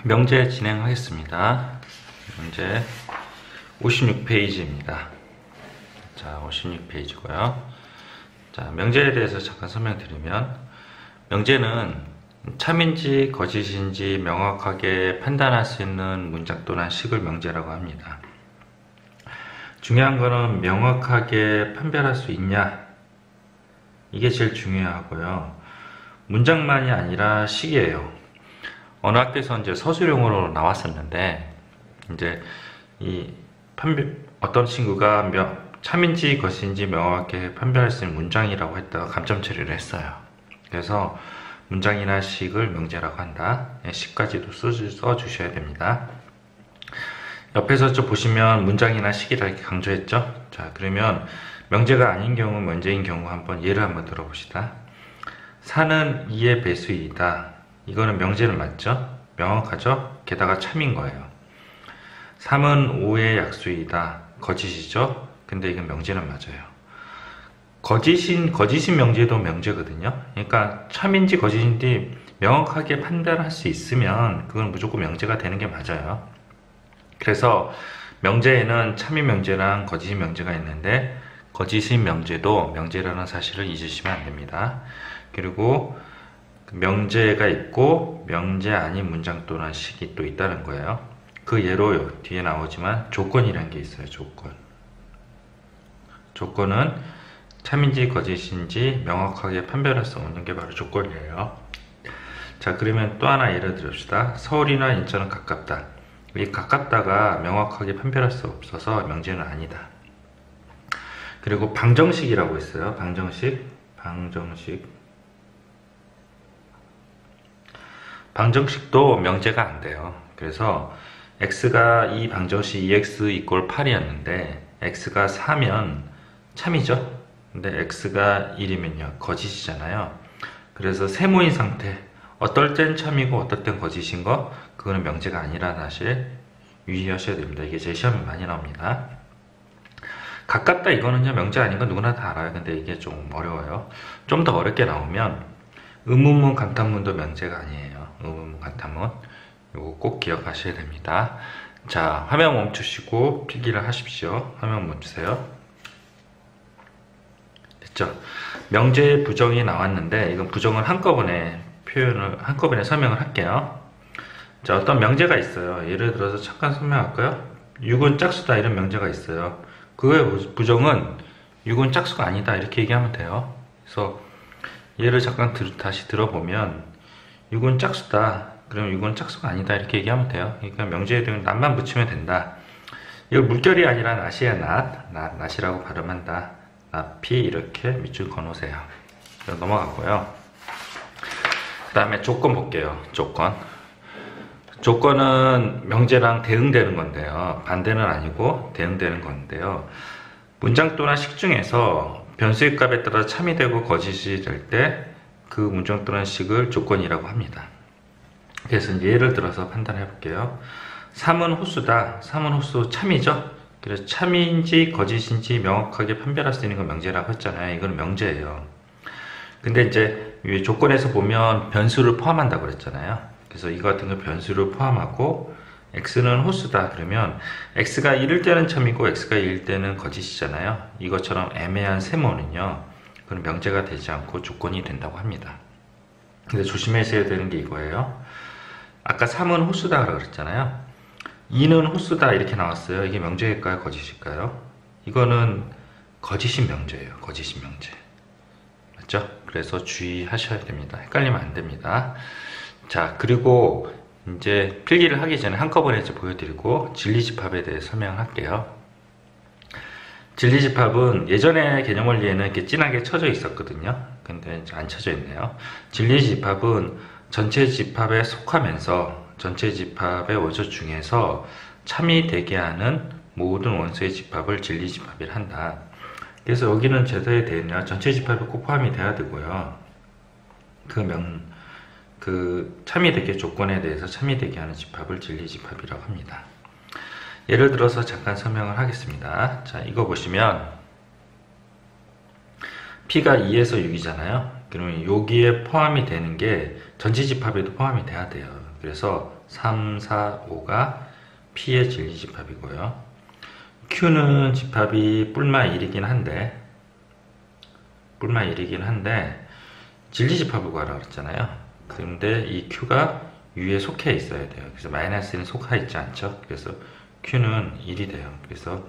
명제 진행하겠습니다. 문제 56페이지입니다. 자, 56페이지고요. 자, 명제에 대해서 잠깐 설명드리면, 명제는 참인지 거짓인지 명확하게 판단할 수 있는 문장 또는 식을 명제라고 합니다. 중요한 거는 명확하게 판별할 수 있냐, 이게 제일 중요하고요. 문장만이 아니라 식이에요. 어느 학교에서 이제 서술형으로 나왔었는데, 이제 어떤 친구가 참인지 거짓인지 명확하게 판별할 수 있는 문장이라고 했다가 감점 처리를 했어요. 그래서 문장이나 식을 명제라고 한다. 식까지도 써주셔야 됩니다. 옆에서 보시면 문장이나 식이라 이렇게 강조했죠. 자, 그러면 명제가 아닌 경우, 문제인 경우 예를 한번 들어봅시다. 4는 2의 배수이다. 이거는 명제는 맞죠? 명확하죠? 게다가 참인 거예요. 3은 5의 약수이다. 거짓이죠? 근데 이건 명제는 맞아요. 거짓인 명제도 명제거든요. 그러니까 참인지 거짓인지 명확하게 판단할 수 있으면 그건 무조건 명제가 되는 게 맞아요. 그래서 명제에는 참인 명제랑 거짓인 명제가 있는데, 거짓인 명제도 명제라는 사실을 잊으시면 안 됩니다. 그리고 명제가 있고 명제 아닌 문장 또는 식이 또 있다는 거예요. 그 예로 뒤에 나오지만 조건이라는 게 있어요. 조건은 참인지 거짓인지 명확하게 판별할 수 없는 게 바로 조건이에요. 자, 그러면 또 하나 예를 들읍시다. 서울이나 인천은 가깝다. 이 가깝다가 명확하게 판별할 수 없어서 명제는 아니다. 그리고 방정식이라고 있어요. 방정식도 명제가 안 돼요. 그래서 x가 이 방정식 2x = 8이었는데 x가 4면 참이죠. 근데 x가 1이면요 거짓이잖아요. 그래서 세모인 상태, 어떨 땐 참이고 어떨 땐 거짓인 거, 그거는 명제가 아니라는 사실 유의하셔야 됩니다. 이게 제 시험에 많이 나옵니다. 가깝다, 이거는요 명제 아닌 건 누구나 다 알아요. 근데 이게 좀 어려워요. 좀 더 어렵게 나오면 의문문 감탄문도 명제가 아니에요. 의문문 감탄문, 이거 꼭 기억하셔야 됩니다. 자, 화면 멈추시고 필기를 하십시오. 화면 멈추세요. 됐죠? 명제의 부정이 나왔는데, 이건 부정을 한꺼번에 설명을 할게요. 자, 어떤 명제가 있어요. 예를 들어서 잠깐 설명할까요? 6은 짝수다, 이런 명제가 있어요. 그거의 부정은 6은 짝수가 아니다, 이렇게 얘기하면 돼요. 그래서 얘를 잠깐 다시 들어보면 6은 짝수다, 그러면 6은 짝수가 아니다, 이렇게 얘기하면 돼요. 그러니까 명제에 대한 낫만 붙이면 된다. 이거 물결이 아니라 낫이야. 낫이라고 발음한다. 낫피, 이렇게 밑줄 그어놓으세요. 넘어갔고요. 그 다음에 조건 볼게요. 조건은 명제랑 대응되는 건데요. 반대는 아니고 대응되는 건데요. 문장 또는 식 중에서 변수의 값에 따라 참이 되고 거짓이 될 때 그 문장 또는 식을 조건이라고 합니다. 그래서 이제 예를 들어서 판단해 볼게요. 3은 호수다. 3은 호수, 참이죠? 그래서 참인지 거짓인지 명확하게 판별할 수 있는 건 명제라고 했잖아요. 이건 명제예요. 근데 이제 조건에서 보면 변수를 포함한다고 그랬잖아요. 그래서 이거 같은 거 변수를 포함하고 x는 호수다. 그러면 x가 1일 때는 참이고 x가 2일 때는 거짓이잖아요. 이것처럼 애매한 세모는요, 그건 명제가 되지 않고 조건이 된다고 합니다. 근데 조심하셔야 되는 게 이거예요. 아까 3은 호수다 그랬잖아요. 2는 호수다 이렇게 나왔어요. 이게 명제일까요, 거짓일까요? 이거는 거짓인 명제예요. 거짓인 명제. 맞죠? 그래서 주의하셔야 됩니다. 헷갈리면 안 됩니다. 자, 그리고 이제 필기를 하기 전에 한꺼번에 보여드리고 진리집합에 대해 설명을 할게요. 진리집합은 예전에 개념원리에는 이렇게 진하게 쳐져 있었거든요. 근데 이제 안 쳐져 있네요. 진리집합은 전체 집합에 속하면서 전체 집합의 원소 중에서 참이 되게 하는 모든 원소의 집합을 진리집합이라 한다. 그래서 여기는 제도에 되냐, 전체 집합이 꼭 포함이 돼야 되고요. 참이 되게 조건에 대해서 참이 되게 하는 집합을 진리집합이라고 합니다. 예를 들어서 잠깐 설명을 하겠습니다. 자, 이거 보시면 P가 2에서 6이잖아요. 그러면 여기에 포함이 되는 게 전체 집합에도 포함이 돼야 돼요. 그래서 3, 4, 5가 P의 진리집합이고요. Q는 집합이 뿔마 1이긴 한데 진리집합을 구하라고 그랬잖아요. 그런데 이 Q가 U에 속해 있어야 돼요. 그래서 마이너스는 속해 있지 않죠. 그래서 Q는 1이 돼요. 그래서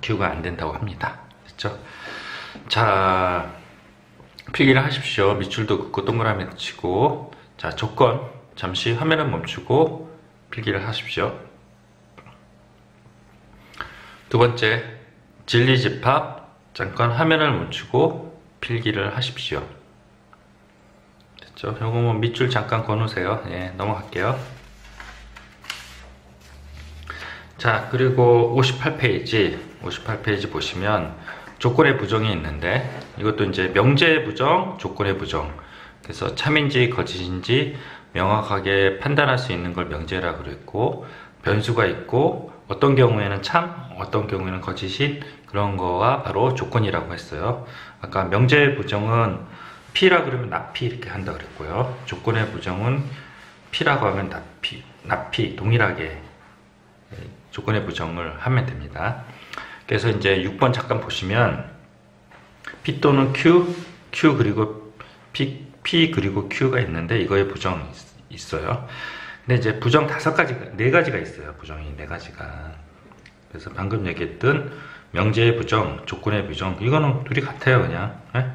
Q가 안 된다고 합니다. 됐죠? 자, 필기를 하십시오. 밑줄도 긋고 동그라미 치고. 자, 조건. 잠시 화면을 멈추고 필기를 하십시오. 두 번째, 진리집합. 잠깐 화면을 멈추고 필기를 하십시오. 됐죠? 요거 뭐 밑줄 잠깐 그어놓으세요. 예, 넘어갈게요. 자, 그리고 58페이지 보시면 조건의 부정이 있는데 이것도 이제 명제의 부정, 조건의 부정. 그래서 참인지 거짓인지 명확하게 판단할 수 있는 걸 명제라고 그랬고, 변수가 있고 어떤 경우에는 참, 어떤 경우에는 거짓인 그런 거가 바로 조건이라고 했어요. 아까 명제의 부정은 P라 그러면 납P 이렇게 한다 그랬고요. 조건의 부정은 P라고 하면 납P 동일하게 조건의 부정을 하면 됩니다. 그래서 이제 6번 잠깐 보시면 P 또는 Q 그리고 P 그리고 Q가 있는데 이거에 부정이 있어요. 근데 이제 부정 4가지가 있어요. 부정이 4가지가. 그래서 방금 얘기했던 명제의 부정, 조건의 부정, 이거는 둘이 같아요, 그냥. 네?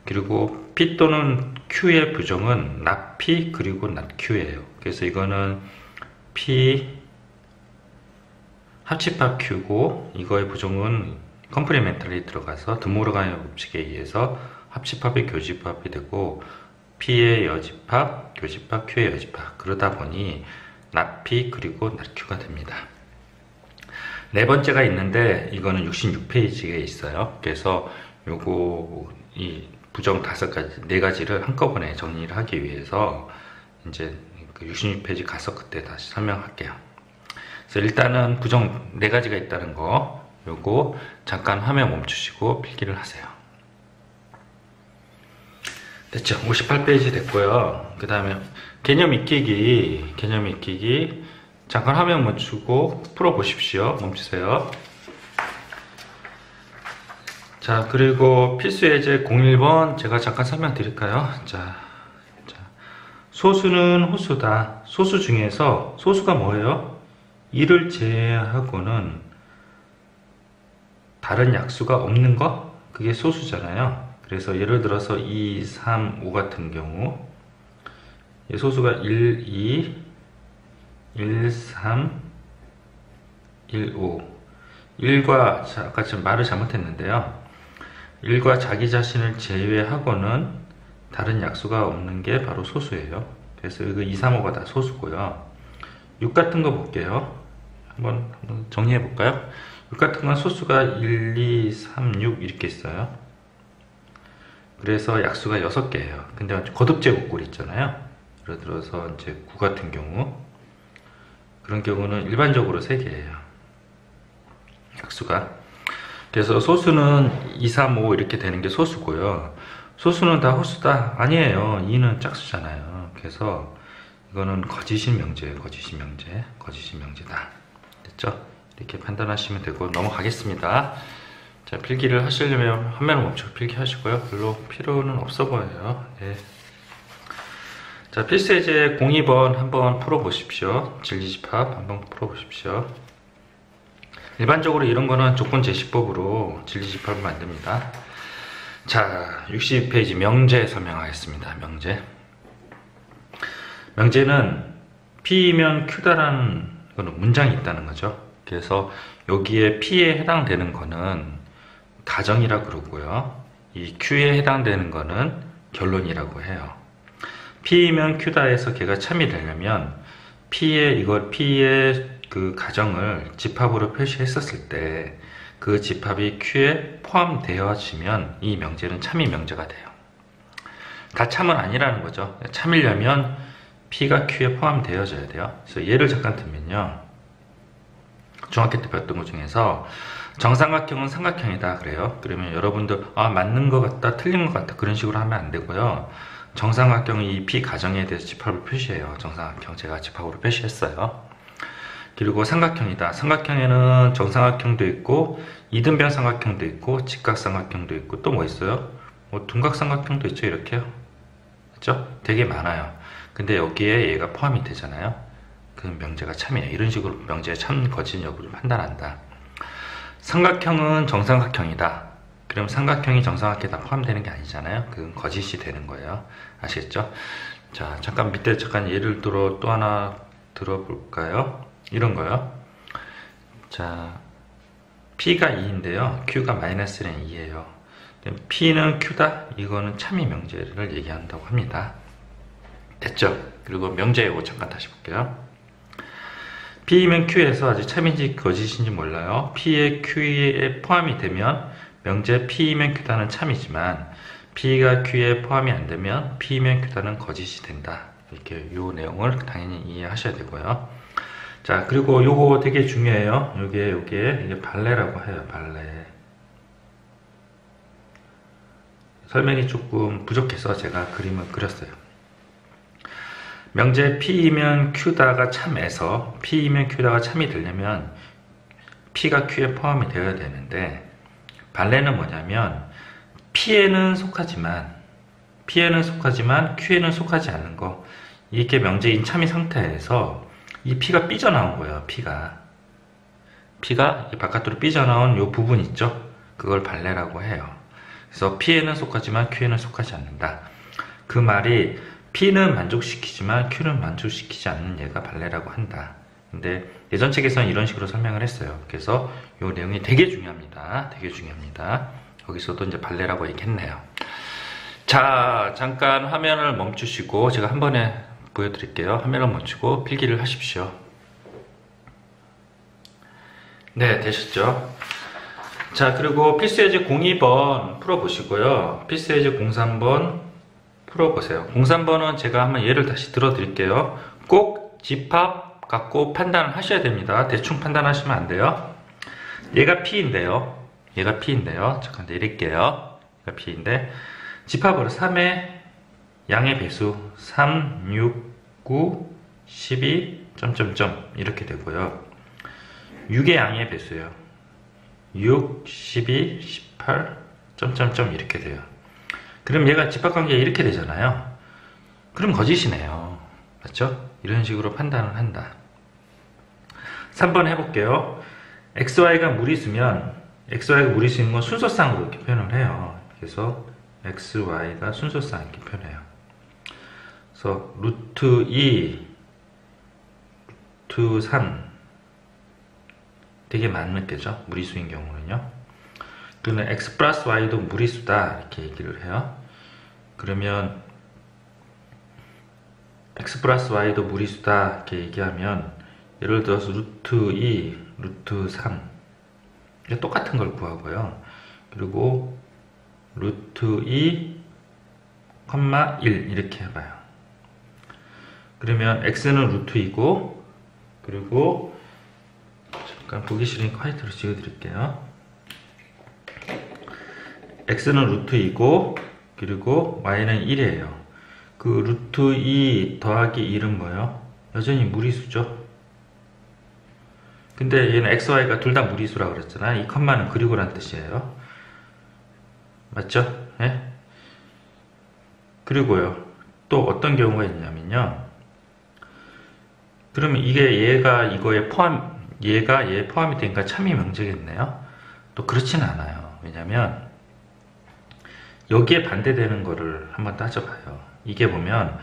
그리고 P 또는 Q의 부정은 not P 그리고 not Q예요. 그래서 이거는 P 합집합 Q고, 이거의 부정은 컴플리멘터리 들어가서 드모르간의 법칙에 의해서 합집합이 교집합이 되고, P의 여집합, 교집합, Q의 여집합. 그러다 보니 not P 그리고 not Q가 됩니다. 네 번째가 있는데 이거는 66페이지에 있어요. 그래서 요거 이 부정 4가지를 한꺼번에 정리를 하기 위해서 이제 66페이지 가서 그때 다시 설명할게요. 그래서 일단은 부정 4가지가 있다는 거, 요거 잠깐 화면 멈추시고 필기를 하세요. 됐죠? 58페이지 됐고요. 그 다음에 개념 익히기 잠깐 화면 멈추고 풀어보십시오. 멈추세요. 자, 그리고 필수 예제 01번 제가 잠깐 설명드릴까요? 자, 소수는 호수다. 소수 중에서 소수가 뭐예요? 1을 제외하고는 다른 약수가 없는 거? 그게 소수잖아요. 그래서 예를 들어서 2, 3, 5 같은 경우 소수가 1, 2, 1, 3, 1, 5 1과 아까 지금 말을 잘못했는데요. 1과 자기 자신을 제외하고는 다른 약수가 없는 게 바로 소수예요. 그래서 이거 2, 3, 5가 다 소수고요. 6 같은 거 볼게요. 한번 정리해 볼까요? 6 같은 건 소수가 1, 2, 3, 6 이렇게 있어요. 그래서 약수가 6개예요. 근데 거듭제곱골 있잖아요. 예를 들어서 이제 9 같은 경우, 그런 경우는 일반적으로 3개예요. 약수가. 그래서 소수는 2, 3, 5 이렇게 되는 게 소수고요. 소수는 다 호수다? 아니에요. 2는 짝수잖아요. 그래서 이거는 거짓인 명제예요. 거짓인 명제다. 됐죠? 이렇게 판단하시면 되고 넘어가겠습니다. 자, 필기를 하시려면 화면을 멈추고 필기하시고요. 별로 필요는 없어 보여요. 네. 자, 필수 예제 02번 한번 풀어보십시오. 진리집합 한번 풀어보십시오. 일반적으로 이런 거는 조건 제시법으로 진리집합을 만듭니다. 자, 60페이지 명제 설명하겠습니다. 명제는 P면 Q다라는 거는 문장이 있다는 거죠. 그래서 여기에 P에 해당되는 거는 가정이라 그러고요. 이 Q에 해당되는 거는 결론이라고 해요. P면 Q다에서 걔가 참이 되려면 P의 그 가정을 집합으로 표시했었을 때 그 집합이 Q에 포함되어지면 이 명제는 참이 명제가 돼요. 다 참은 아니라는 거죠. 참이려면 P가 Q에 포함되어져야 돼요. 그래서 예를 잠깐 들면요. 중학교 때 배웠던 것 중에서 정삼각형은 삼각형이다 그래요. 그러면 여러분들 맞는 것 같다, 틀린 것 같다 그런 식으로 하면 안 되고요. 정삼각형 이 P 가정에 대해서 집합을 표시해요. 정삼각형 제가 집합으로 표시했어요. 그리고 삼각형이다. 삼각형에는 정삼각형도 있고 이등변 삼각형도 있고 직각삼각형도 있고 또 뭐 있어요? 뭐 둔각삼각형도 있죠. 이렇게요. 그렇죠? 되게 많아요. 근데 여기에 얘가 포함이 되잖아요. 그 명제가 참이에요. 이런 식으로 명제의 참 거짓 여부를 판단한다. 삼각형은 정삼각형이다. 그럼 삼각형이 정삼각형에 다 포함되는 게 아니잖아요. 그건 거짓이 되는 거예요. 아시겠죠? 자, 잠깐 밑에 잠깐 예를 들어 또 하나 들어볼까요? 이런 거요. 자, P가 2인데요. Q가 마이너스는 2예요. P는 Q다? 이거는 참이 명제를 얘기한다고 합니다. 됐죠? 그리고 명제 요거 잠깐 다시 볼게요. P면 Q에서 아직 참인지 거짓인지 몰라요. P에 Q에 포함이 되면 명제 P면 Q다는 참이지만 P가 Q에 포함이 안 되면 P면 Q다는 거짓이 된다. 이렇게 요 내용을 당연히 이해하셔야 되고요. 자, 그리고 요거 되게 중요해요. 이게 발레라고 해요. 발레. 설명이 조금 부족해서 제가 그림을 그렸어요. 명제 P이면 Q다가 참에서 P이면 Q다가 참이 되려면 P가 Q에 포함이 되어야 되는데 발레는 뭐냐면 P에는 속하지만 Q에는 속하지 않는 거. 이렇게 명제인 참이 상태에서 이 P가 삐져나온 거예요. P가 이 바깥으로 삐져나온 요 부분 있죠? 그걸 발레라고 해요. 그래서 P에는 속하지만 Q에는 속하지 않는다. 그 말이 P는 만족시키지만 Q는 만족시키지 않는 얘가 발레라고 한다. 근데 예전 책에서는 이런 식으로 설명을 했어요. 그래서 이 내용이 되게 중요합니다. 되게 중요합니다. 여기서도 이제 발레라고 얘기했네요. 자, 잠깐 화면을 멈추시고 제가 한 번에 보여드릴게요. 화면을 멈추고 필기를 하십시오. 네, 되셨죠? 자, 그리고 필수예제 02번 풀어보시고요. 필수예제 03번 풀어보세요. 03번은 제가 한번 예를 다시 들어드릴게요. 꼭 집합 갖고 판단을 하셔야 됩니다. 대충 판단하시면 안 돼요. 얘가 P인데요. 잠깐 내릴게요. 얘가 P인데 집합으로 3의 양의 배수 3, 6, 9, 12, 점점점 이렇게 되고요. 6의 양의 배수요. 6, 12, 18, 점점점 이렇게 돼요. 그럼 얘가 집합관계가 이렇게 되잖아요. 그럼 거짓이네요. 맞죠? 이런 식으로 판단을 한다. 3번 해볼게요. XY가 무리수면 XY가 무리수인 건 순서상으로 이렇게 표현을 해요. 그래서 XY가 순서상 이렇게 표현해요. 그래서 루트 2, 루트 3 되게 많겠죠? 무리수인 경우는요. 그러면 X 플러스 Y도 무리수다 이렇게 얘기를 해요. 그러면 X 플러스 Y도 무리수다 이렇게 얘기하면 예를 들어서 루트 2, 루트 3 똑같은 걸 구하고요. 그리고 루트 2, 1 이렇게 해봐요. 그러면 X는 루트이고 그리고 잠깐 보기 싫으니까 화이트로 지워드릴게요. X는 루트이고 그리고 Y는 1이에요. 그 루트 2 더하기 1은 뭐예요? 여전히 무리수죠. 근데 얘는 XY가 둘 다 무리수라고 그랬잖아요. 이 컴마는 그리고란 뜻이에요. 맞죠? 예? 그리고요. 또 어떤 경우가 있냐면요. 그러면 이게 얘가 이거에 얘에 포함이 되니까 참이 명제겠네요. 또 그렇지는 않아요. 왜냐면 여기에 반대되는 거를 한번 따져봐요. 이게 보면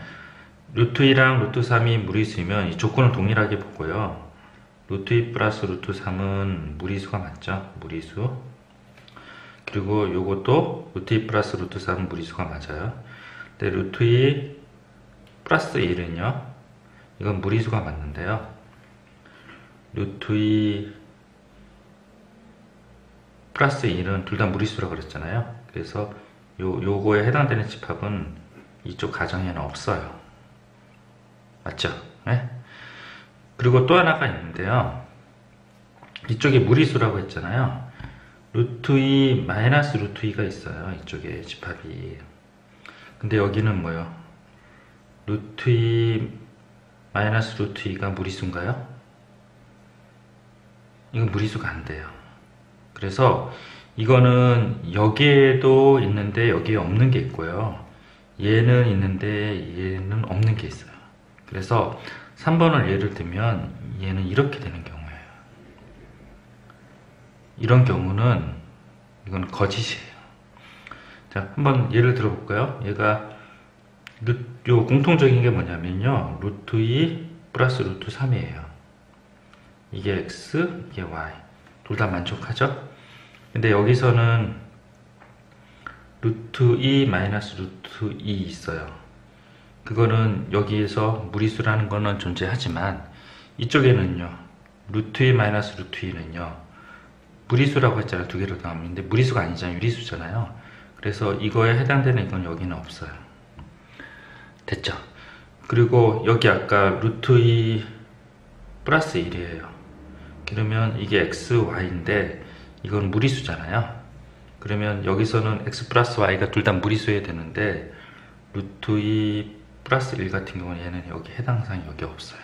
루트 2랑 루트 3이 무리수이면 이 조건을 동일하게 보고요. 루트 2 플러스 루트 3은 무리수가 맞죠? 무리수. 그리고 요것도 루트 2 플러스 루트 3은 무리수가 맞아요. 근데 루트 2 플러스 1은요. 이건 무리수가 맞는데요. 루트 2 플러스 1은 둘 다 무리수라고 그랬잖아요. 그래서 요거에 해당되는 집합은 이쪽 가정에는 없어요. 맞죠? 네? 그리고 또 하나가 있는데요. 이쪽에 무리수라고 했잖아요. 루트 2 마이너스 루트 2가 있어요. 이쪽에 집합이. 근데 여기는 뭐요? 루트 2 마이너스 루트 2가 무리수인가요? 이건 무리수가 안 돼요. 그래서 이거는 여기에도 있는데 여기에 없는 게 있고요. 얘는 있는데 얘는 없는 게 있어요. 그래서 3번을 예를 들면 얘는 이렇게 되는 경우예요. 이런 경우는 이건 거짓이에요. 자, 한번 예를 들어볼까요? 얘가 요 공통적인 게 뭐냐면요, 루트 2 플러스 루트 3이에요. 이게 x, 이게 y. 둘 다 만족하죠? 근데 여기서는 루트 2 마이너스 루트 2 있어요. 그거는 여기에서 무리수라는 거는 존재하지만 이쪽에는요, 루트 2 마이너스 루트 2는요 무리수라고 했잖아요. 두 개로 나오는데 무리수가 아니잖아요. 유리수잖아요. 그래서 이거에 해당되는 이건 여기는 없어요. 됐죠? 그리고 여기 아까 루트 2 플러스 1이에요. 그러면 이게 x, y인데 이건 무리수잖아요. 그러면 여기서는 x 플러스 y가 둘 다 무리수여야 되는데 루트 2 플러스 1 같은 경우는 얘는 여기 해당사항이 여기 없어요.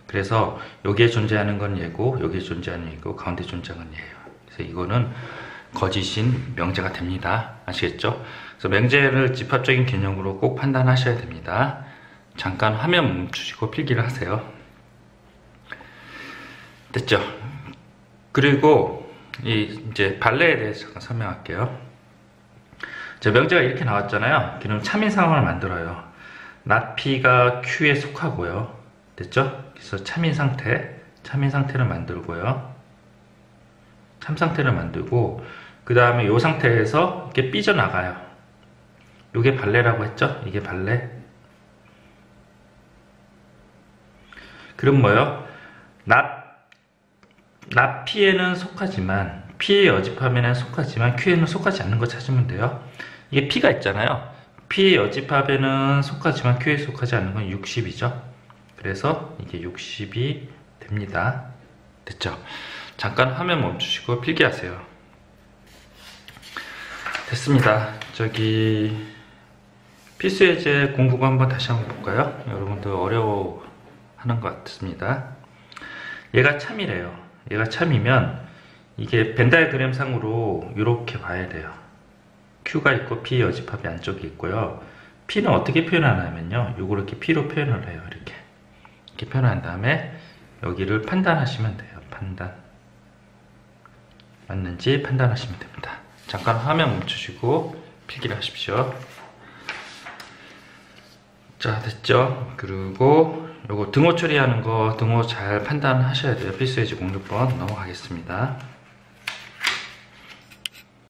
그래서 여기에 존재하는 건 얘고 여기에 존재하는 얘고 가운데 존재하는 얘예요. 그래서 이거는 거짓인 명제가 됩니다. 아시겠죠? 그래서 명제를 집합적인 개념으로 꼭 판단하셔야 됩니다. 잠깐 화면 멈추시고 필기를 하세요. 됐죠? 그리고 이제 발레에 대해서 잠깐 설명할게요. 자, 명제가 이렇게 나왔잖아요. 그럼 참인 상황을 만들어요. not p가 q에 속하고요. 됐죠? 그래서 참인 상태를 만들고요. 참 상태를 만들고 그 다음에 이 상태에서 이렇게 삐져나가요. 이게 발레라고 했죠? 이게 발레. 그럼 뭐요? not p에는 속하지만 p의 여집합에는 속하지만 q에는 속하지 않는 거 찾으면 돼요. 이게 p가 있잖아요. p의 여집합에는 속하지만 q에 속하지 않는 건 60이죠. 그래서 이게 60이 됩니다. 됐죠? 잠깐 화면 멈추시고 필기하세요. 됐습니다. 저기 필수예제 공부가 한번 다시 한번 볼까요? 여러분들 어려워하는 것 같습니다. 얘가 참이래요. 얘가 참이면 이게 벤 다이어그램 상으로 이렇게 봐야 돼요. Q가 있고 P 여집합이 안쪽에 있고요. P는 어떻게 표현하냐면요, 요걸 이렇게 P로 표현을 해요. 이렇게 표현한 다음에 여기를 판단하시면 돼요. 판단 맞는지 판단하시면 됩니다. 잠깐 화면 멈추시고 필기를 하십시오. 자, 됐죠? 그리고 요거 등호 처리하는 거 등호 잘 판단하셔야 돼요. 필수예제 06번 넘어가겠습니다.